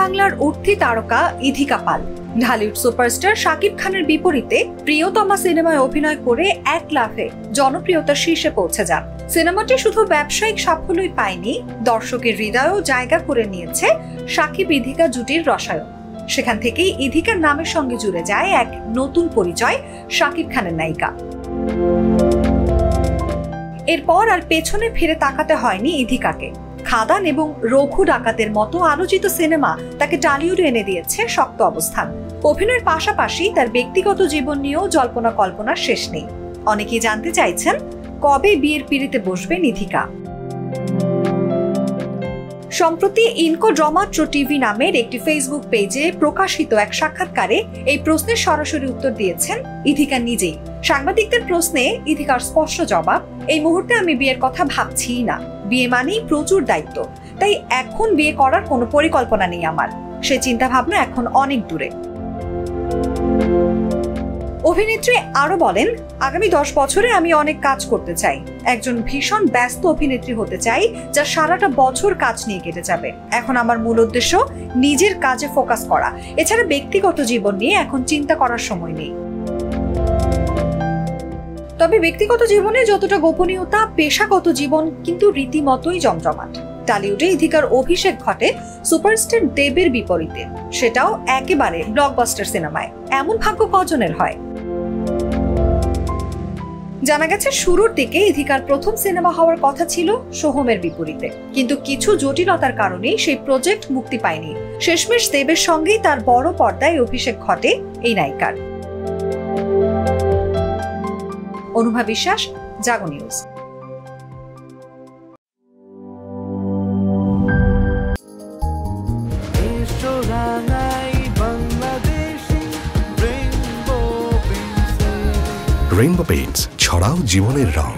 বাংলার উঠতি তারকা ইধিকা পাল ঢালিউড সুপারস্টার শাকিব খানের বিপরীতে প্রিয়তমা সিনেমায় অভিনয় করে এক লাফে জনপ্রিয়তার শীর্ষে পৌঁছে যান। সিনেমাটি শুধু ব্যবসায়িক সাফল্যই পায়নি, দর্শকের হৃদয়েও জায়গা করে নিয়েছে শাকিব ইধিকা জুটির রসায়ন। সেখান থেকেই ইধিকার নামের সঙ্গে জুড়ে যায় এক নতুন পরিচয়, শাকিব খানের নায়িকা। এরপর আর পেছনে ফিরে তাকাতে হয়নি ইধিকাকে। খাদান এবং রঘু ডাকাতের মতো আলোচিত সিনেমা তাকে টলিউডে এনে দিয়েছে শক্ত অবস্থান। অভিনয়ের পাশাপাশি তার ব্যক্তিগত জীবন নিয়েও জল্পনা কল্পনার শেষ নেই। অনেকেই জানতে চাইছেন কবে বিয়ের পিঁড়িতে বসবেন ইধিকা। সম্প্রতি ইনকো ড্রামাট্রো টিভি নামের একটি ফেসবুক পেজে প্রকাশিত এক সাক্ষাৎকারে এই প্রশ্নের সরাসরি উত্তর দিয়েছেন ইধিকা নিজেই। সাংবাদিকদের প্রশ্নে ইধিকার স্পষ্ট জবাব, এই মুহূর্তে আমি বিয়ের কথা ভাবছি না। বিয়ে মানেই প্রচুর দায়িত্ব, তাই এখন বিয়ে করার কোনো পরিকল্পনা নেই আমার। সে চিন্তা ভাবনা এখন অনেক দূরে। অভিনেত্রী আরো বলেন, আগামী 10 বছরে আমি অনেক কাজ করতে চাই। একজন ভীষণ ব্যস্ত অভিনেত্রী হতে চাই, যা সারাটা বছর কাজ নিয়ে কেটে যাবে। এখন আমার মূল উদ্দেশ্য নিজের কাজে ফোকাস করা। এছাড়া ব্যক্তিগত জীবন নিয়ে এখন চিন্তা করার সময় নেই। তবে ব্যক্তিগত জীবনে যতটা গোপনীয়তা, পেশাগত জীবন কিন্তু রীতিমতোই জমজমাট। টলিউডে ইধিকার অভিষেক ঘটে সুপারস্টার দেবের বিপরীতে, সেটাও একেবারে ব্লকবাস্টার সিনেমায়। এমন ভাগ্য কজনের হয়? জানা গেছে শুরুর দিকে ইধিকার প্রথম সিনেমা হওয়ার কথা ছিল সোহমের বিপরীতে, কিন্তু কিছু জটিলতার কারণে সেই প্রজেক্ট মুক্তি পায়নি। শেষমেশ দেবের সঙ্গেই তার বড় পর্দায় অভিষেক ঘটে এই নায়িকার। অনুভা বিশ্বাস, জাগো নিউজ। রেইনবো পেইন্টস, ছড়াও জীবনের রং।